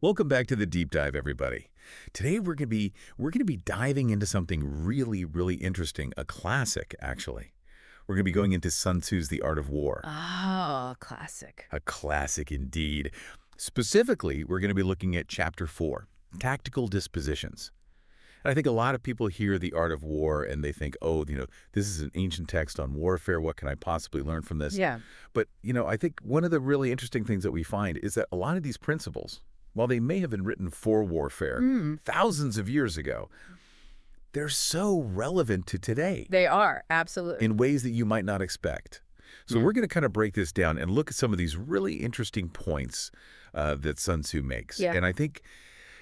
Welcome back to the deep dive, everybody. Today we're gonna be diving into something really interesting, a classic actually. We're gonna be going into Sun Tzu's The Art of War, Oh, classic. a classic indeed. Specifically, we're gonna be looking at Chapter 4, Tactical Dispositions. And I think a lot of people hear The Art of War and they think, oh, this is an ancient text on warfare. What can I possibly learn from this? Yeah. But, I think one of the really interesting things that we find is that a lot of these principles, while they may have been written for warfare Mm, thousands of years ago, they're so relevant to today they are, absolutely. in ways that you might not expect. So Yeah. we're going to kind of break this down and look at some of these really interesting points that Sun Tzu makes. Yeah. And I think,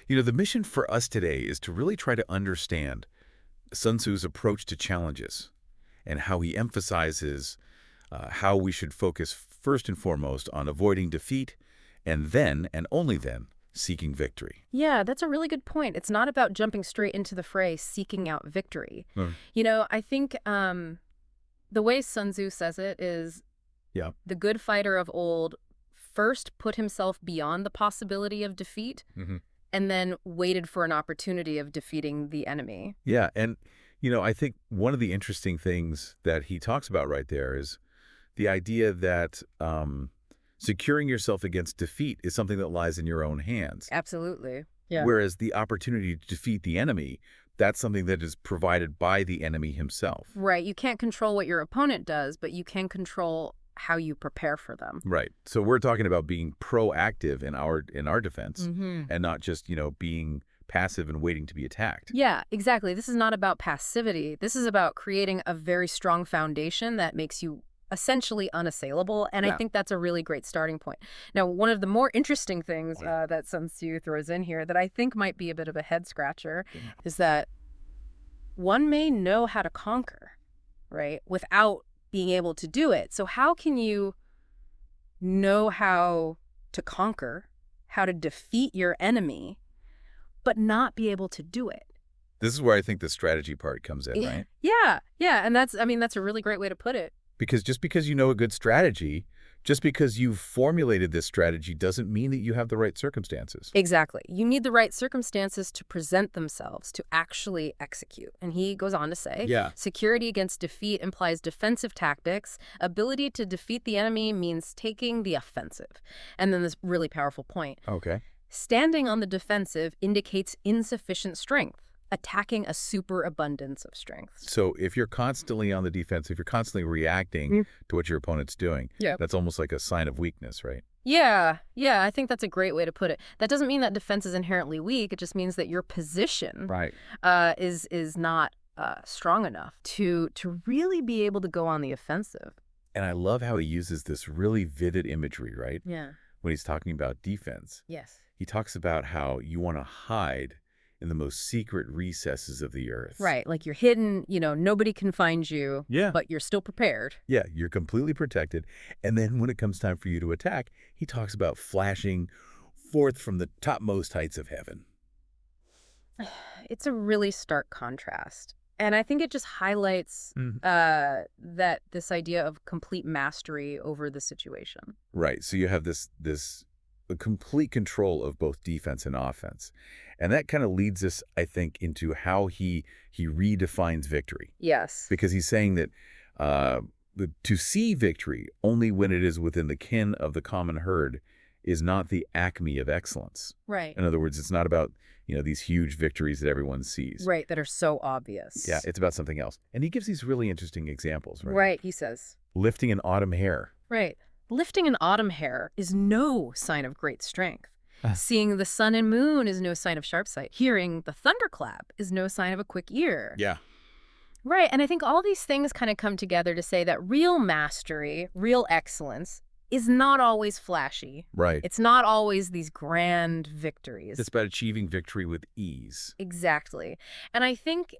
the mission for us today is to really try to understand Sun Tzu's approach to challenges and how he emphasizes how we should focus first and foremost on avoiding defeat and then, and only then, seeking victory. Yeah, that's a really good point. It's not about jumping straight into the fray, seeking out victory. Mm. I think the way Sun Tzu says it is Yeah. the good fighter of old first put himself beyond the possibility of defeat Hmm. and then waited for an opportunity of defeating the enemy. Yeah, and I think one of the interesting things that he talks about right there is the idea that securing yourself against defeat is something that lies in your own hands. Absolutely. Yeah. Whereas the opportunity to defeat the enemy, that's something that is provided by the enemy himself. Right. You can't control what your opponent does, but you can control how you prepare for them. Right. So we're talking about being proactive in our defense Mm-hmm. and not just, being passive and waiting to be attacked. Yeah, exactly. This is not about passivity. This is about creating a very strong foundation that makes you essentially unassailable. And I Yeah. think that's a really great starting point. Now, one of the more interesting things that Sun Tzu throws in here that I think might be a bit of a head scratcher is that one may know how to conquer, right, without being able to do it. So how can you know how to conquer, how to defeat your enemy, but not be able to do it? This is where I think the strategy part comes in, right? Yeah. And that's a really great way to put it. Because just because you know a good strategy, just because you've formulated this strategy doesn't mean that you have the right circumstances. Exactly. You need the right circumstances to present themselves, to actually execute. And he goes on to say, Yeah. security against defeat implies defensive tactics. Ability to defeat the enemy means taking the offensive. And then this really powerful point. Okay. Standing on the defensive indicates insufficient strength, attacking a superabundance of strength. So if you're constantly on the defense, if you're constantly reacting to what your opponent's doing, Yeah. that's almost like a sign of weakness, right? Yeah, I think that's a great way to put it. That doesn't mean that defense is inherently weak. It just means that your position Right. is not strong enough to really be able to go on the offensive. And I love how he uses this really vivid imagery, right? Yeah. When he's talking about defense. Yes. He talks about how you want to hide in the most secret recesses of the earth. Right. Like you're hidden, nobody can find you, Yeah. but you're still prepared. Yeah, you're completely protected. And then when it comes time for you to attack, he talks about flashing forth from the topmost heights of heaven. It's a really stark contrast. And I think it just highlights Mhm. that this idea of complete mastery over the situation. Right. So you have this complete control of both defense and offense. And that kind of leads us, I think, into how he redefines victory. Yes. Because he's saying that to see victory only when it is within the kin of the common herd is not the acme of excellence. Right. In other words, it's not about, these huge victories that everyone sees. Right. That are so obvious. Yeah, it's about something else. And he gives these really interesting examples, right? Right, he says. Lifting an autumn hare. Right. Lifting an autumn hare is no sign of great strength. Ah. Seeing the sun and moon is no sign of sharp sight. Hearing the thunderclap is no sign of a quick ear. Yeah. Right. And I think all these things kind of come together to say that real mastery, real excellence, is not always flashy. Right. It's not always these grand victories. It's about achieving victory with ease. Exactly. And I think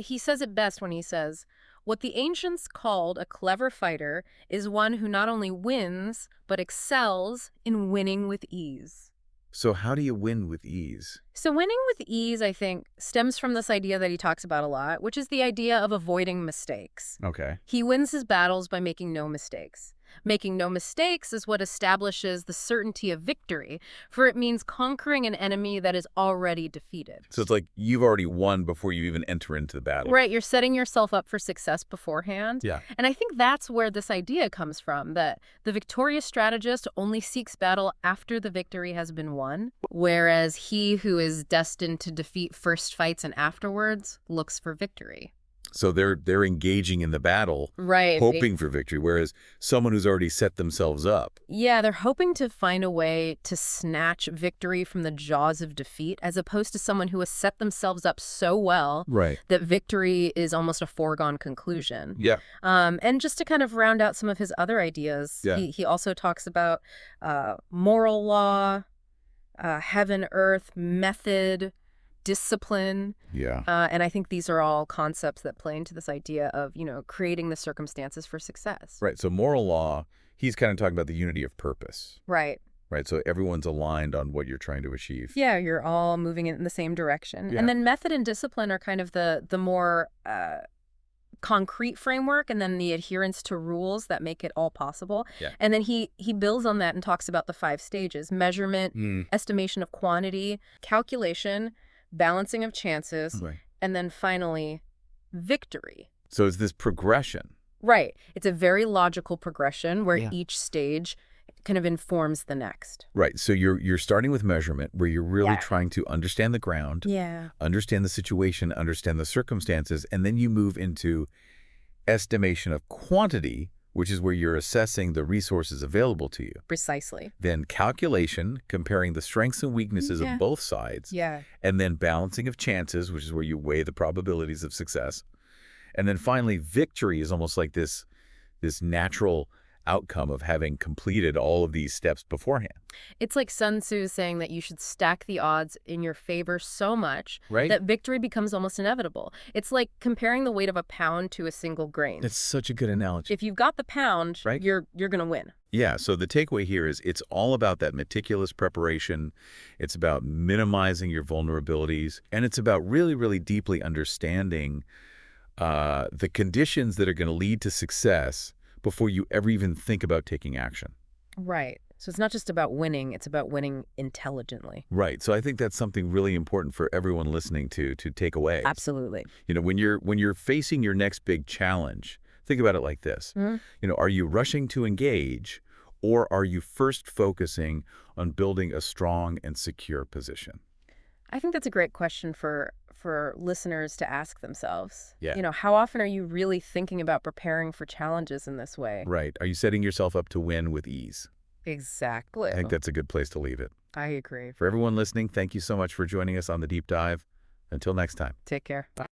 he says it best when he says, what the ancients called a clever fighter is one who not only wins, but excels in winning with ease. So how do you win with ease? So winning with ease, I think, stems from this idea that he talks about a lot, which is the idea of avoiding mistakes. Okay. He wins his battles by making no mistakes. Making no mistakes is what establishes the certainty of victory, for it means conquering an enemy that is already defeated. So it's like you've already won before you even enter into the battle. Right, you're setting yourself up for success beforehand. Yeah. And I think that's where this idea comes from, that the victorious strategist only seeks battle after the victory has been won, whereas he who is destined to defeat first fights and afterwards looks for victory. So they're engaging in the battle, Right. hoping for victory, whereas someone who's already set themselves up. Yeah, they're hoping to find a way to snatch victory from the jaws of defeat, as opposed to someone who has set themselves up so well Right. that victory is almost a foregone conclusion. Yeah. And just to kind of round out some of his other ideas, Yeah. he also talks about moral law, heaven, earth, method, discipline. Yeah. And I think these are all concepts that play into this idea of, creating the circumstances for success. Right. So moral law, he's kind of talking about the unity of purpose. Right. Right. So everyone's aligned on what you're trying to achieve. Yeah, you're all moving in the same direction. Yeah. And then method and discipline are kind of the more concrete framework, and then the adherence to rules that make it all possible. Yeah. And then he builds on that and talks about the 5 stages: measurement, estimation of quantity, calculation, balancing of chances, Right. and then finally, victory. So it's this progression. Right. It's a very logical progression where Yeah. each stage kind of informs the next. Right. So you're starting with measurement, where you're really Yeah. trying to understand the ground, Yeah. understand the situation, understand the circumstances, and then you move into estimation of quantity, which is where you're assessing the resources available to you. Precisely. Then calculation, comparing the strengths and weaknesses Yeah. of both sides. Yeah. And then balancing of chances, which is where you weigh the probabilities of success. And then finally, victory is almost like this natural outcome of having completed all of these steps beforehand. It's like Sun Tzu saying that you should stack the odds in your favor so much Right? that victory becomes almost inevitable. It's like comparing the weight of a pound to a single grain. That's such a good analogy. If you've got the pound, Right. you're going to win. Yeah, so the takeaway here is it's all about that meticulous preparation. It's about minimizing your vulnerabilities. And it's about really, really deeply understanding the conditions that are going to lead to success before you ever even think about taking action. Right. So it's not just about winning, it's about winning intelligently. Right. So I think that's something really important for everyone listening to take away. Absolutely. When you're facing your next big challenge, think about it like this. Are you rushing to engage, or are you first focusing on building a strong and secure position? I think that's a great question for listeners to ask themselves. Yeah. How often are you really thinking about preparing for challenges in this way? Right. Are you setting yourself up to win with ease? Exactly. I think that's a good place to leave it. I agree. For everyone listening, thank you so much for joining us on The Deep Dive. Until next time. Take care. Bye.